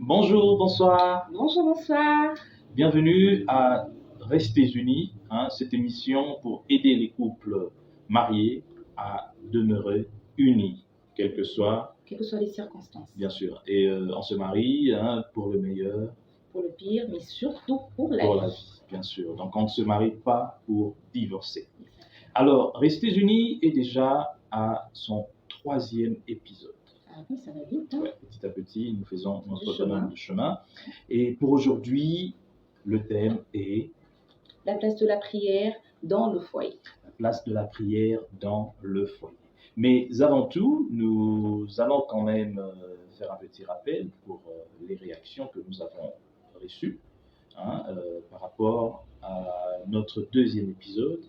Bonjour, bonsoir. Bonjour, bonsoir. Bienvenue à Restez Unis, cette émission pour aider les couples mariés à demeurer unis, quelles que soient, les circonstances. bien sûr. Et on se marie pour le meilleur, Pour le pire, mais surtout pour la pour la vie. vie, bien sûr. Donc on ne se marie pas pour divorcer. Alors, Restez Unis est déjà à son 3e épisode. Ah oui, ça va vite. Ouais, petit à petit, nous faisons notre chemin. bonhomme de chemin. Et pour aujourd'hui, le thème est La place de la prière dans le foyer. la place de la prière dans le foyer. Mais avant tout, nous allons quand même faire un petit rappel pour les réactions que nous avons reçues par rapport à notre 2e épisode.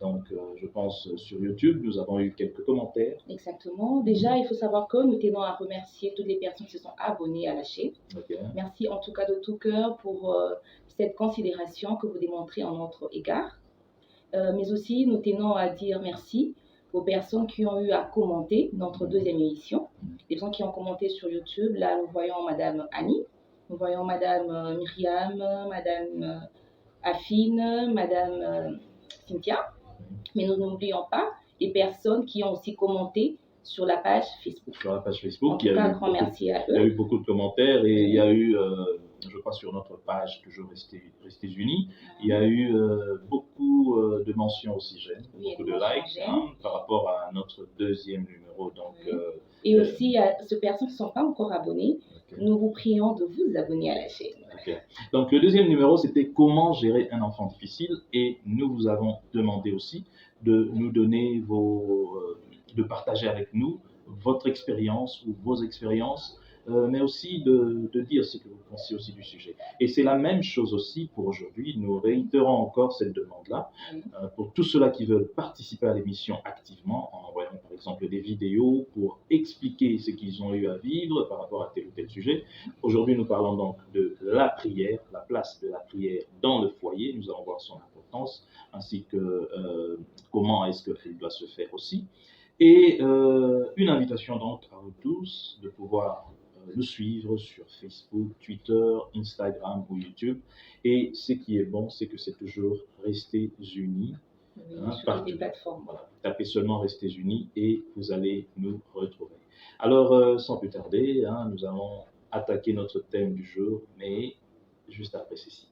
Donc, je pense sur YouTube, nous avons eu quelques commentaires. Exactement. Déjà, il faut savoir que nous tenons à remercier toutes les personnes qui se sont abonnées à la chaîne. Okay. Merci en tout cas de tout cœur pour cette considération que vous démontrez en notre égard. Mais aussi, nous tenons à dire merci aux personnes qui ont eu à commenter notre 2e émission. Les gens qui ont commenté sur YouTube, là, nous voyons Madame Annie, nous voyons Madame Myriam, Madame Afine, Madame Cynthia. Mais nous n'oublions pas les personnes qui ont aussi commenté sur la page Facebook. Sur la page Facebook, en tout cas, un grand merci à eux. Il y a eu beaucoup de commentaires et il y a eu, je crois sur notre page toujours Restez Unis, il y a eu beaucoup de mentions aussi j'aime, beaucoup de likes par rapport à notre 2e numéro. Donc, et aussi à ceux personnes qui ne sont pas encore abonnés, nous vous prions de vous abonner à la chaîne. Okay. Donc le 2e numéro, c'était comment gérer un enfant difficile et nous vous avons demandé aussi de nous donner de partager avec nous votre expérience ou vos expériences, mais aussi de dire ce que vous pensez aussi du sujet. Et c'est la même chose aussi pour aujourd'hui. Nous réitérons encore cette demande-là pour tous ceux-là qui veulent participer à l'émission activement, en envoyant par exemple des vidéos pour expliquer ce qu'ils ont eu à vivre par rapport à tel ou tel sujet. Aujourd'hui, nous parlons donc de la prière, la place de la prière dans le foyer. Nous allons voir son importance, ainsi que comment est-ce qu'elle doit se faire aussi. Et une invitation donc à vous tous de pouvoir nous suivre sur Facebook, Twitter, Instagram ou YouTube. Et ce qui est bon, c'est que c'est toujours Restez Unis. Sur les plateformes. Voilà. Tapez seulement Restez Unis et vous allez nous retrouver. Alors, sans plus tarder, nous allons attaquer notre thème du jour, mais juste après ceci.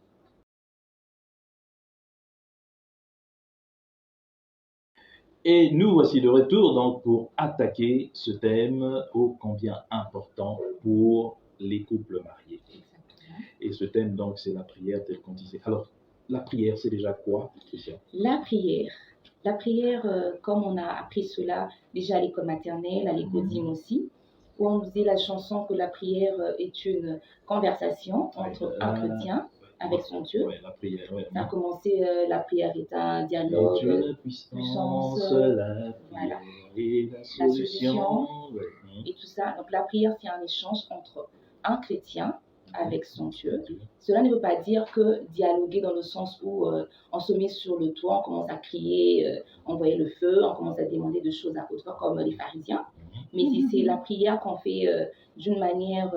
Et nous voici de retour donc pour attaquer ce thème ô combien important pour les couples mariés. Et ce thème donc c'est la prière tel qu'on disait. Alors la prière c'est déjà quoi, Christian? La prière, comme on a appris cela déjà à l'école maternelle, à l'école d'hymne aussi, où on disait la chanson que la prière est une conversation entre un chrétien avec son Dieu. La prière, Ça a commencé, la prière est un dialogue, la puissance, la prière et la solution. Et tout ça. Donc la prière, c'est un échange entre un chrétien avec son Dieu. Cela ne veut pas dire que dialoguer dans le sens où on se met sur le toit, on commence à crier, envoyer le feu, on commence à demander des choses à autrui comme les pharisiens. Mais c'est la prière qu'on fait d'une manière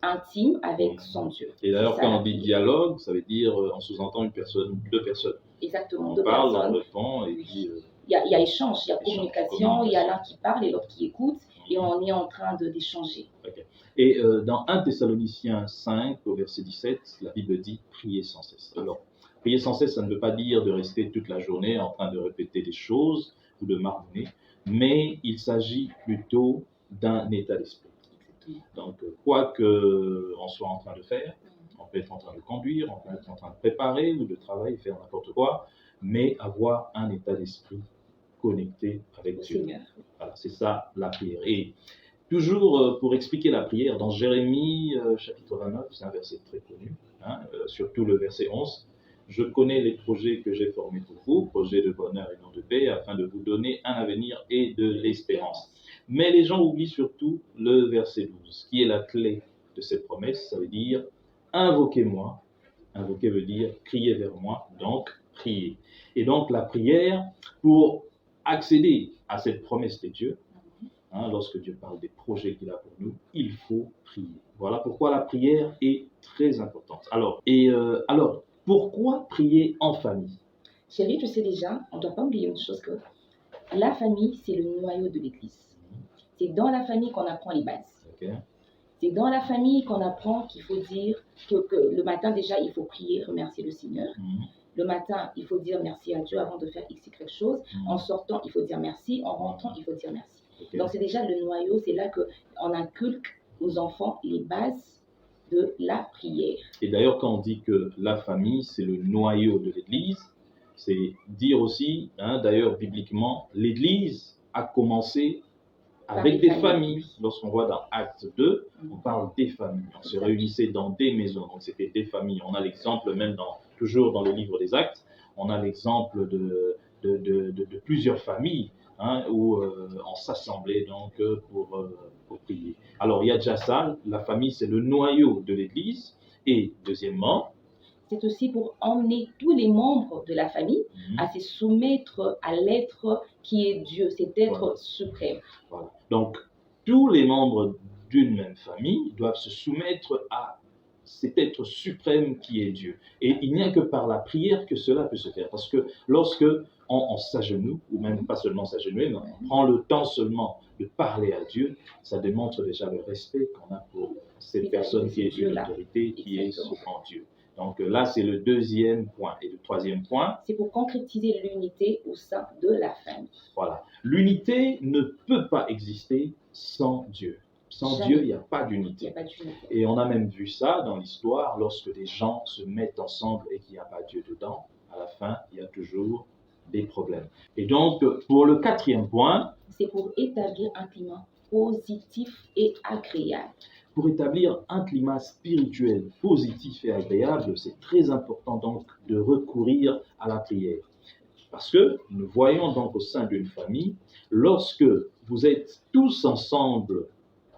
intime avec son Dieu. Et d'ailleurs, quand on dit dialogue, ça veut dire on sous-entend une personne, 2 personnes. Exactement, on 2 parle, personnes. On répond et puis... Il y a échange, il y a communication, il y a l'un qui parle et l'autre qui écoute, et on est en train d'échanger. Okay. Et dans 1 Thessaloniciens 5, au verset 17, la Bible dit « priez sans cesse ». Alors, prier sans cesse, ça ne veut pas dire de rester toute la journée en train de répéter des choses ou de marmonner, mais il s'agit plutôt d'un état d'esprit. Donc, quoi qu'on soit en train de faire, on peut être en train de conduire, on peut être en train de préparer ou de travailler, faire n'importe quoi, mais avoir un état d'esprit connecté avec Dieu. Voilà, c'est ça la prière. Et toujours pour expliquer la prière, dans Jérémie chapitre 29, c'est un verset très connu, surtout le verset 11, « Je connais les projets que j'ai formés pour vous, projets de bonheur et non de paix, afin de vous donner un avenir et de l'espérance. » Mais les gens oublient surtout le verset 12, qui est la clé de cette promesse, ça veut dire « Invoquez-moi ». Invoquer veut dire « crier vers moi », donc « prier ». Et donc la prière, pour accéder à cette promesse de Dieu, lorsque Dieu parle des projets qu'il a pour nous, il faut prier. Voilà pourquoi la prière est très importante. Alors, pourquoi prier en famille? Chérie, tu sais déjà, on ne doit pas oublier une chose, que la famille, c'est le noyau de l'Église. C'est dans la famille qu'on apprend les bases. Okay. C'est dans la famille qu'on apprend qu'il faut dire que le matin déjà, il faut prier, remercier le Seigneur. Le matin, il faut dire merci à Dieu avant de faire X, Y chose. En sortant, il faut dire merci. En rentrant, il faut dire merci. Okay. Donc, c'est déjà le noyau. C'est là qu'on inculque aux enfants les bases de la prière. Et d'ailleurs, quand on dit que la famille, c'est le noyau de l'Église, c'est dire aussi, d'ailleurs, bibliquement, l'Église a commencé avec des familles. Lorsqu'on voit dans Acte 2, on parle des familles. On se réunissait dans des maisons, donc c'était des familles. On a l'exemple même toujours dans le livre des Actes, on a l'exemple de plusieurs familles où on s'assemblait donc pour prier. Alors il y a déjà ça, la famille c'est le noyau de l'Église. Et deuxièmement, c'est aussi pour emmener tous les membres de la famille à se soumettre à l'être qui est Dieu, cet être suprême. Voilà. Donc, tous les membres d'une même famille doivent se soumettre à cet être suprême qui est Dieu. Et il n'y a que par la prière que cela peut se faire. Parce que lorsque on s'agenouille, ou même pas seulement s'agenouiller, mais on prend le temps seulement de parler à Dieu, ça démontre déjà le respect qu'on a pour cette personne qui est une autorité, qui est en Dieu. Donc là, c'est le deuxième point. Et le troisième point, c'est pour concrétiser l'unité au sein de la famille. Voilà. L'unité ne peut pas exister sans Dieu. Sans Dieu, il n'y a pas d'unité. Et on a même vu ça dans l'histoire, lorsque des gens se mettent ensemble et qu'il n'y a pas Dieu dedans, à la fin, il y a toujours des problèmes. Et donc, pour le quatrième point, c'est pour établir un climat positif et agréable. Pour établir un climat spirituel positif et agréable, c'est très important donc de recourir à la prière. Parce que nous voyons donc au sein d'une famille, lorsque vous êtes tous ensemble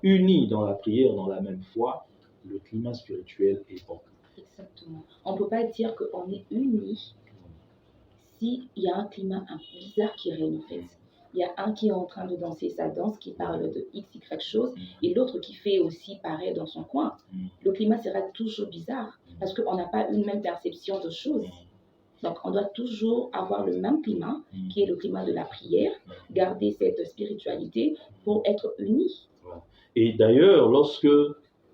unis dans la prière, dans la même foi, le climat spirituel est bon. Exactement. On ne peut pas dire qu'on est unis s'il y a un climat un peu bizarre qui règne en fait. Il y a un qui est en train de danser sa danse, qui parle de X, Y chose, et l'autre qui fait aussi pareil dans son coin. Le climat sera toujours bizarre, parce qu'on n'a pas une même perception de choses. Donc, on doit toujours avoir le même climat, qui est le climat de la prière, garder cette spiritualité pour être unis. Et d'ailleurs, lorsque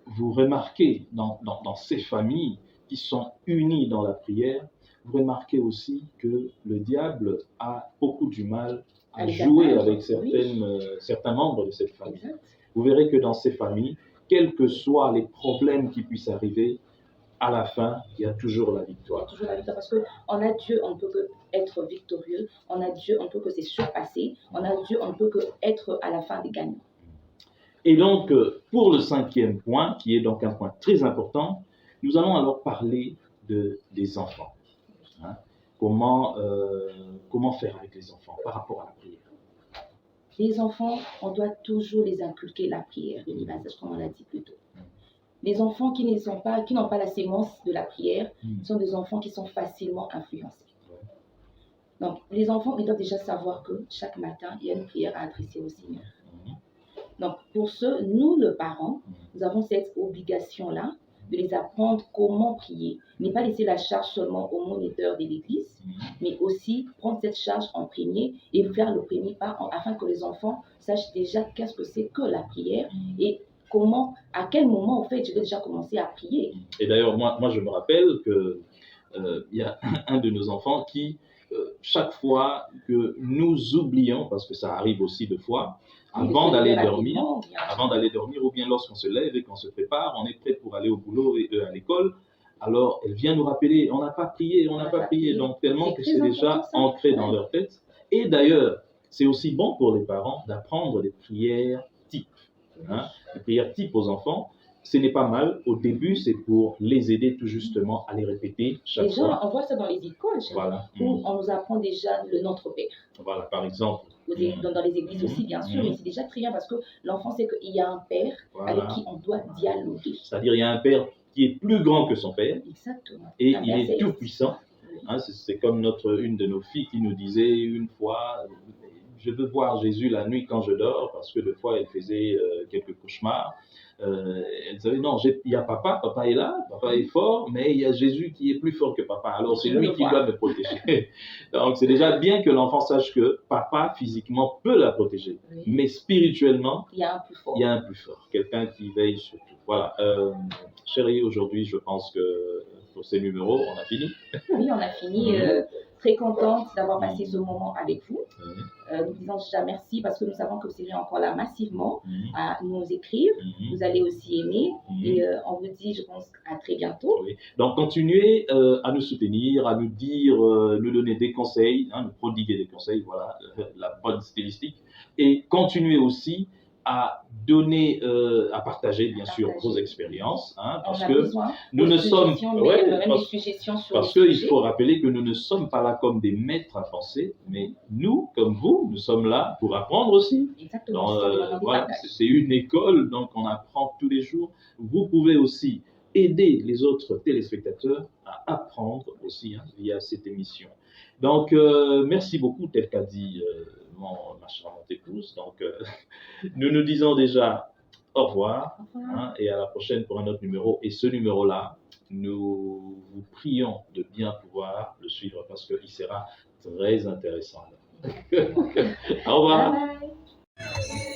vous remarquez dans ces familles qui sont unies dans la prière, vous remarquez aussi que le diable a beaucoup du mal à jouer avec certains membres de cette famille. Exact. Vous verrez que dans ces familles, quels que soient les problèmes qui puissent arriver, à la fin, il y a toujours la victoire. Toujours la victoire, parce qu'on a Dieu, on ne peut que être victorieux. On a Dieu, on ne peut que se surpasser. On a Dieu, on ne peut que être à la fin des gagnants. Et donc, pour le cinquième point, qui est donc un point très important, nous allons alors parler des enfants. Comment faire avec les enfants par rapport à la prière? Les enfants, on doit toujours les inculquer la prière, le livage, comme on l'a dit plus tôt. Les enfants qui n'ont pas la sémence de la prière sont des enfants qui sont facilement influencés. Donc, les enfants, ils doivent déjà savoir que chaque matin, il y a une prière à adresser au Seigneur. Donc, pour ce, nous, les parents, nous avons cette obligation-là de les apprendre comment prier. Ne pas laisser la charge seulement au moniteur de l'Église, mais aussi prendre cette charge en premier et faire le premier pas afin que les enfants sachent déjà qu'est-ce que c'est que la prière et comment, à quel moment, en fait, je vais déjà commencer à prier. Et d'ailleurs, moi je me rappelle qu'il y a un de nos enfants qui, chaque fois que nous oublions, parce que ça arrive aussi deux fois, avant d'aller dormir, ou bien lorsqu'on se lève et qu'on se prépare, on est prêt pour aller au boulot et à l'école, alors elle vient nous rappeler, on n'a pas prié, donc tellement que c'est déjà ancré dans leur tête. Et d'ailleurs, c'est aussi bon pour les parents d'apprendre des prières types. Les prières types aux enfants, ce n'est pas mal. Au début, c'est pour les aider tout justement à les répéter chaque fois. Déjà, on voit ça dans les écoles, où on nous apprend déjà le Notre Père. Voilà, par exemple. Dans les églises aussi, bien sûr, mais c'est déjà très bien parce que l'enfant sait qu'il y a un Père avec qui on doit dialoguer. C'est-à-dire, il y a un Père qui est plus grand que son Père. Exactement. Et il est tout puissant. C'est comme une de nos filles qui nous disait une fois, je veux voir Jésus la nuit quand je dors, parce que des fois, elle faisait quelques cauchemars. Elle disait, non, il y a papa, papa est là, papa est fort, mais il y a Jésus qui est plus fort que papa. Alors, c'est lui qui doit me protéger. Donc, c'est déjà bien que l'enfant sache que papa, physiquement, peut la protéger. Oui. Mais spirituellement, Il y a un plus fort. il y a un plus fort, quelqu'un qui veille sur tout. Voilà. Chérie, aujourd'hui, je pense que pour ces numéros, on a fini. Oui, on a fini. Très contente d'avoir passé ce moment avec vous. Nous disons déjà merci parce que nous savons que vous serez encore là massivement à nous écrire. Vous allez aussi aimer et on vous dit, je pense, à très bientôt. Oui. Donc, continuez à nous soutenir, à nous dire, nous donner des conseils, nous prodiguer des conseils, voilà, la bonne stylistique. Et continuez aussi à donner, à partager, bien sûr, vos expériences, parce que nous ne sommes, parce qu'il faut rappeler que nous ne sommes pas là comme des maîtres à penser, mais nous, comme vous, nous sommes là pour apprendre aussi. Exactement. Voilà, c'est une école, donc on apprend tous les jours. Vous pouvez aussi aider les autres téléspectateurs à apprendre aussi via cette émission. Donc, merci beaucoup, tel qu'a dit ma charmante épouse. Donc, nous nous disons déjà au revoir, et à la prochaine pour un autre numéro. Et ce numéro-là, nous vous prions de bien pouvoir le suivre parce qu'il sera très intéressant. Au revoir. Bye bye.